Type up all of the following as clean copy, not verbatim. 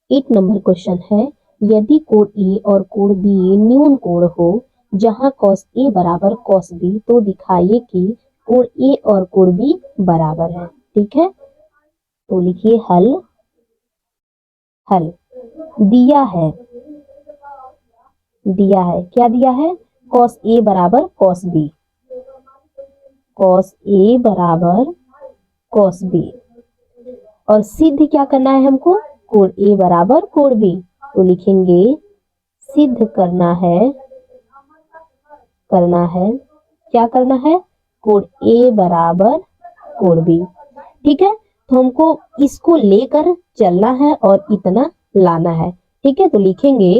8 number question है, यदि कोण ए और कोण बी न्यून कोण हो जहां cos ए बराबर cos बी तो दिखाइए कि कोण ए और कोण बी बराबर है। ठीक है, तो लिखिए हल। हल दिया है, दिया है, क्या दिया है? cos ए बराबर cos बी, cos ए बराबर cos बी, और सिद्ध क्या करना है हमको? कोण ए बराबर कोण बी, तो लिखेंगे सिद्ध करना है, करना है, क्या करना है? कोण ए बराबर कोण बी। ठीक है, तो हमको इसको लेकर चलना है और इतना लाना है। ठीक है, तो लिखेंगे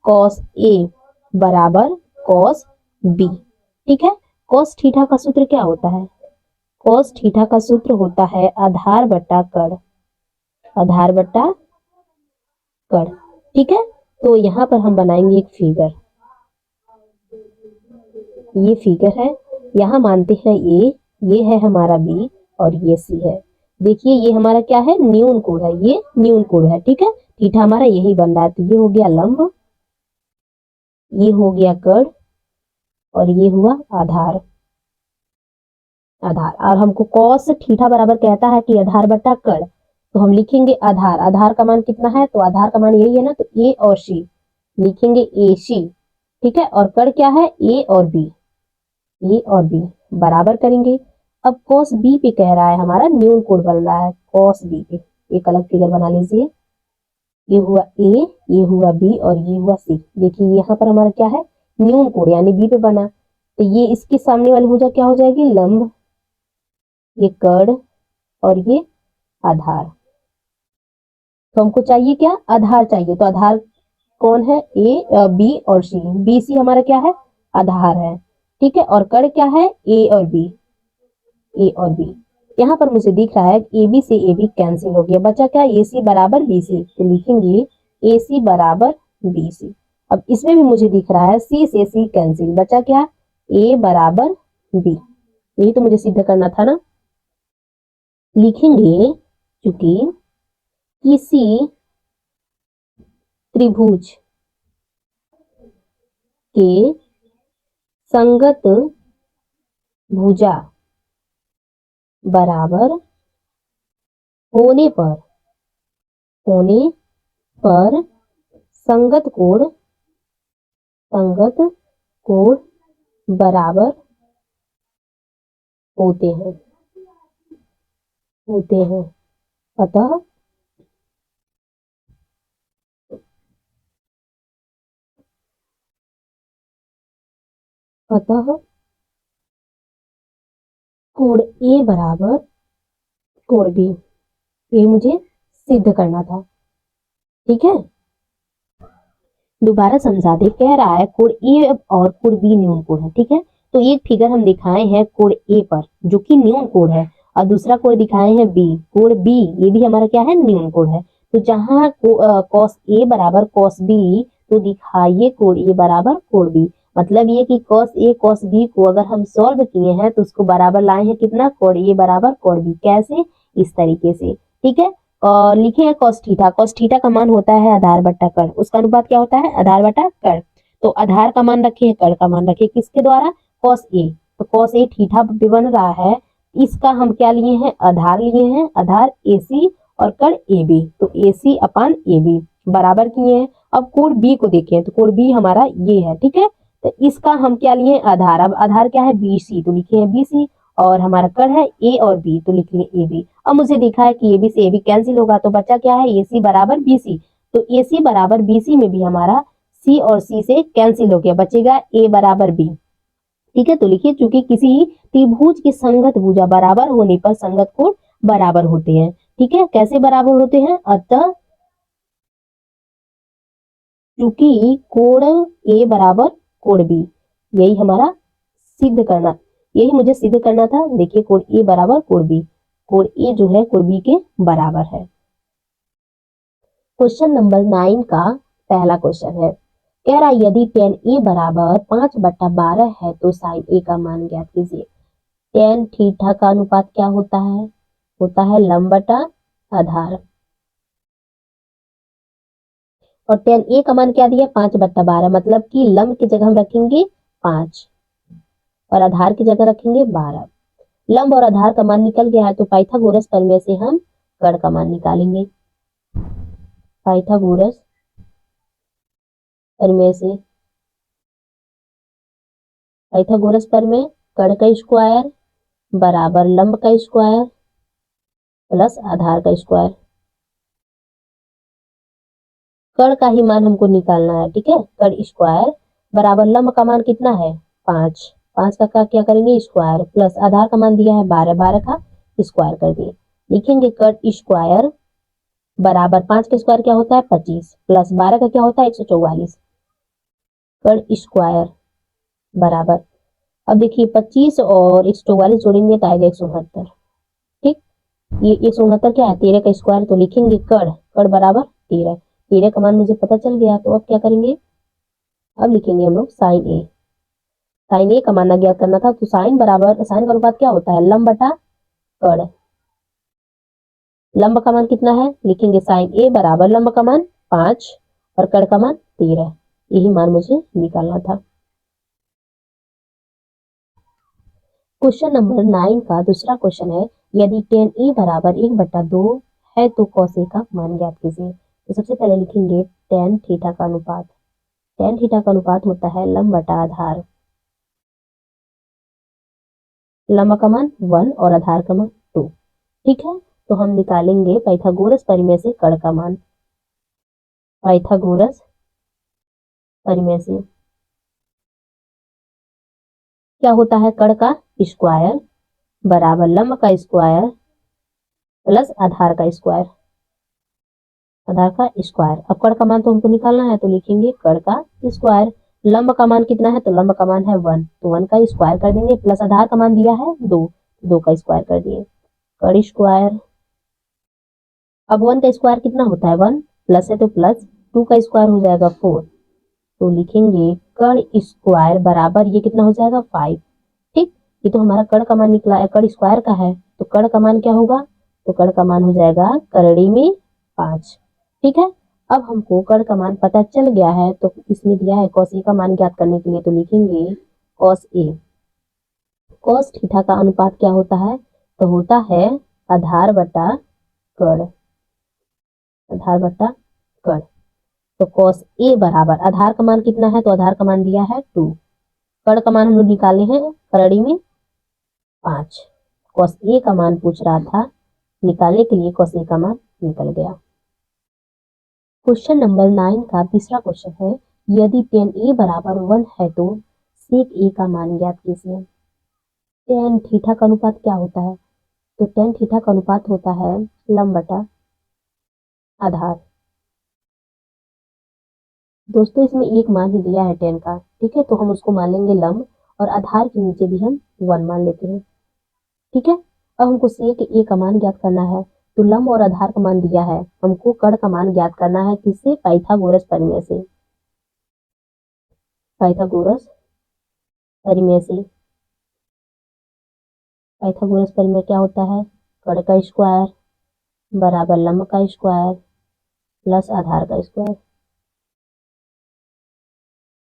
cos ए बराबर cos बी। ठीक है, cos थीटा का सूत्र क्या होता है? cos थीटा का सूत्र होता है आधार बटा कड़, आधार बटा कड़। ठीक है, तो यहाँ पर हम बनाएंगे एक फिगर, ये फिगर है, यहाँ मानते हैं ये है हमारा बी और ये सी है। देखिए ये हमारा क्या है? न्यून कोण है, ये न्यून कोण है। ठीक है, थीटा हमारा यही बन रहा है, तो ये हो गया लंब, ये हो गया कड़, और ये हुआ आधार। आधार, और हमको cos थीटा बराबर कहता है कि आधार बटा कड़, तो हम लिखेंगे आधार, आधार का मान कितना है? तो आधार का मान यही है ना, तो ए और सी, लिखेंगे ए सी। ठीक है, और कड़ क्या है? ए और बी, ए और बी बराबर करेंगे। अब cos बी पे कह रहा है हमारा न्यून कोण बन रहा है, cos बी पे एक अलग फिगर बना लीजिए। ये हुआ ए, ये हुआ बी और ये हुआ सी। देखिए यहाँ पर हमारा क्या है? न्यून कोण, यानी बी पे बना, तो ये इसके सामने वाली भुजा क्या हो जाएगी? लंब, ये कड़ और ये आधार। तो हमको चाहिए क्या? आधार चाहिए, तो आधार कौन है? ए बी और सी, बी सी हमारा क्या है? आधार है। ठीक है, और कड़ क्या है? ए और बी, ए और बी। यहाँ पर मुझे दिख रहा है ए बी से ए बी कैंसिल हो गया, बचा क्या? ए सी बराबर बी सी, तो लिखेंगे ए सी बराबर बी सी। अब इसमें भी मुझे दिख रहा है सी से सी कैंसिल, बचा क्या? ए बराबर बी। यही तो मुझे सिद्ध करना था ना। लिखेंगे क्योंकि किसी त्रिभुज के संगत भुजा बराबर होने पर, होने पर संगत कोण, संगत कोण बराबर होते हैं, होते हैं। अतः अतः कोण ए बराबर कोण बी, ये मुझे सिद्ध करना था। ठीक है, दोबारा समझा दे, कह रहा है कोण ए और कोण बी न्यून कोण है। ठीक है, तो एक फिगर हम दिखाए हैं कोण ए पर जो कि न्यून कोण है, और दूसरा कोण दिखाए हैं बी, कोण बी ये भी हमारा क्या है? न्यून कोण है। तो जहां cos ए बराबर cos बी, तो दिखाइए कोण ए बराबर कोण बी। मतलब ये कि cos ए cos बी को अगर हम सॉल्व किए हैं तो उसको बराबर लाए हैं कितना? कोण ए बराबर कोण बी। कैसे? इस तरीके से। ठीक है, और लिखे है cos थीटा, cos थीटा का मान होता है आधार बट्टा कड़, उसका अनुपात क्या होता है? आधार बट्टा कड़। तो आधार का मान रखे, कड़ का मान रखे, किसके द्वारा? cos ए, तो cos ए थीटा पे बन रहा है, इसका हम क्या लिए हैं? आधार लिए हैं, आधार ए सी और कड़ ए बी, तो ए सी अपान ए बी बराबर किए हैं। अब कोण बी को देखें, तो कोण बी हमारा ये है। ठीक है, तो इसका हम क्या लिए? आधार, अब आधार क्या है? बी सी, तो लिखे हैं बी सी, और हमारा कड़ है ए और बी, तो लिख लिए ए बी। अब मुझे दिखा है कि ए बी से ए बी कैंसिल होगा, तो बचा क्या है? ए सी बराबर बी सी, तो ए सी बराबर बी सी में भी हमारा सी और सी से कैंसिल हो गया, बचेगा ए बराबर बी। ठीक है, तो लिखिए चूंकि किसी त्रिभुज की संगत भुजा बराबर होने पर संगत कोण बराबर होते हैं। ठीक है, कैसे बराबर होते हैं? अतः चूंकि कोण ए बराबर कोण बी, यही हमारा सिद्ध करना, यही मुझे सिद्ध करना था। देखिए कोण ए बराबर कोण बी, कोण ए जो है कोण बी के बराबर है। क्वेश्चन नंबर 9 का पहला क्वेश्चन है, कह रहा यदि tan ए बराबर 5/12 है तो sin ए का मान ज्ञात कीजिए। tan थीटा का अनुपात क्या होता है? होता है लंब बटा आधार। और tan a का मान क्या दिया 5/12, मतलब कि लंब की जगह हम रखेंगे 5 और आधार की जगह रखेंगे 12। लंब और आधार का मान निकल गया है तो पाइथागोरस प्रमेय से हम कर्ण का मान निकालेंगे। पाइथागोरस प्रमेय से पाइथागोरस प्रमेय कर्ण का स्क्वायर बराबर लंब का स्क्वायर प्लस आधार का स्क्वायर। कर्ण का ही मान हमको निकालना है, ठीक है। कर्ण स्क्वायर बराबर लंब का मान कितना है 5, 5 का क्या करेंगे स्क्वायर प्लस आधार का मान दिया है 12, 12 का स्क्वायर कर दिए। लिखेंगे कर्ण स्क्वायर बराबर 5 का स्क्वायर क्या होता है 25 प्लस 12 का क्या होता है 144। कर्ण स्क्वायर बराबर, अब देखिए 25 और 144 जोड़ेंगे तो आएगा 169। ठीक, ये 169 क्या है 13 का स्क्वायर, तो लिखेंगे कर्ण, कर्ण बराबर 13। 13 का मान मुझे पता चल गया, तो अब क्या करेंगे, अब लिखेंगे हम लोग साइन ए। साइन ए का मान ज्ञात करना था, तो साइन बराबर, साइन का अनुपात क्या होता है लंब बटा कर्ण। लंब का मान कितना है, लिखेंगे साइन ए बराबर लंब का मान 5 और कर्ण का मान 13। यही मान मुझे निकालना था। क्वेश्चन नंबर 9 का दूसरा क्वेश्चन है, यदि tan ए बराबर 1/2 है तो cos ए का मान ज्ञात कीजिए। तो सबसे पहले लिखेंगे tan थीटा का अनुपात। tan थीटा का अनुपात होता है लंब बटा आधार। लंब का मान 1 और आधार का मान 2। ठीक है, तो हम निकालेंगे पाइथागोरस प्रमेय से कर्ण का मान। पाइथागोरस प्रमेय से क्या होता है, कर्ण का स्क्वायर बराबर लंब का स्क्वायर प्लस आधार का स्क्वायर। आधार का स्क्वायर, अब कर्ण का मान तो हमको निकालना है, तो लिखेंगे कर्ण का स्क्वायर। लंब का मान कितना है, तो लंब का मान है 1, तो 1 का स्क्वायर कर देंगे प्लस आधार का मान दिया है 2, 2 का स्क्वायर कर दिए। कर्ण स्क्वायर, अब 1 का स्क्वायर कितना होता है 1 प्लस है तो प्लस, 2 का स्क्वायर हो जाएगा 4, तो लिखेंगे कर्ण स्क्वायर बराबर ये कितना हो जाएगा 5। ठीक, ये तो हमारा कर्ण का मान निकला है, कर्ण स्क्वायर का है, तो कर्ण का मान क्या होगा, तो कर्ण का मान हो जाएगा करड़ी में 5। ठीक है, अब हमको कर्ण का मान पता चल गया है, तो इसमें दिया है cos ए का मान ज्ञात करने के लिए, तो लिखेंगे cos ए। cos थीटा का अनुपात क्या होता है, तो होता है आधार बटा कर्ण। आधार बटा कर्ण, तो cos ए बराबर आधार का मान कितना है, तो आधार का मान दिया है 2, कर्ण का मान हम लोग निकाले हैं करड़ी में 5। cos ए का मान पूछ रहा था, निकालने के लिए cos ए का मान निकल गया। क्वेश्चन नंबर 9 का तीसरा क्वेश्चन है, यदि tan ए बराबर 1 है तो sec ए का मान ज्ञात कीजिए। tan थीटा का अनुपात क्या होता है, तो tan थीटा का अनुपात होता है लंब बटा आधार। दोस्तों इसमें एक मान ही दिया है tan का, ठीक है, तो हम उसको मान लेंगे लंब, और आधार के नीचे भी हम 1 मान लेते हैं। ठीक है, अब हमको sec ए का मान ज्ञात करना है, तो लंब और आधार का मान दिया है, हमको कर्ण का मान ज्ञात करना है, किससे, पाइथागोरस प्रमेय से। पाइथागोरस प्रमेय से, पाइथागोरस प्रमेय क्या होता है, कर्ण का स्क्वायर बराबर लंब का स्क्वायर प्लस आधार का स्क्वायर।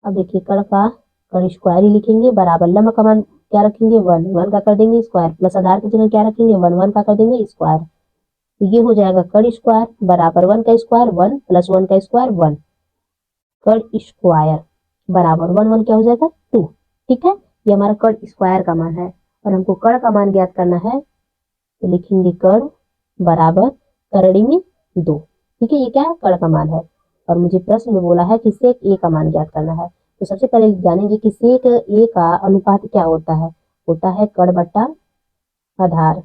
अब देखिए कर्ण स्क्वायर ही लिखेंगे बराबर लंब का मान क्या रखेंगे 1, 1 का कर देंगे स्क्वायर प्लस आधार की जगह क्या रखेंगे 1, 1 का कर देंगे स्क्वायर, तो ये हो जाएगा कर्ण स्क्वायर बराबर 1 का स्क्वायर 1 प्लस 1 का स्क्वायर 1। कर्ण स्क्वायर बराबर 1, 1 क्या हो जाएगा 2। ठीक है, ये हमारा कर्ण स्क्वायर का मान है, और हमको कर्ण का मान ज्ञात करना है, तो लिखेंगे कर्ण बराबर करड़ी में 2। ठीक है, ये क्या है कर्ण का मान है, और मुझे प्रश्न में बोला है कि सेक ए का मान ज्ञात करना है। तो सबसे पहले जानेंगे कि सेक ए का अनुपात क्या होता है कर्ण बट्टा आधार।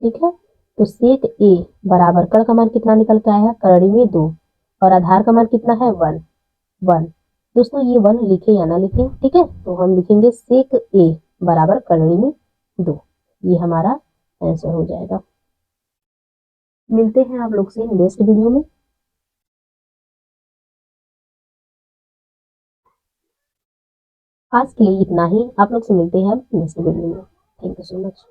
ठीक है, तो सेक ए बराबर कर्ण का मान कितना निकल के आया है करड़ी में 2, और आधार का मान कितना है 1, 1। दोस्तों ये 1 लिखे या ना लिखे, ठीक है, तो हम लिखेंगे सेक ए बराबर करड़ी में 2, ये हमारा आंसर हो जाएगा। मिलते हैं आप लोग से नेक्स्ट वीडियो में। आज के लिए इतना ही, आप लोग से मिलते हैं नेक्स्ट वीडियो में। Thank you so much.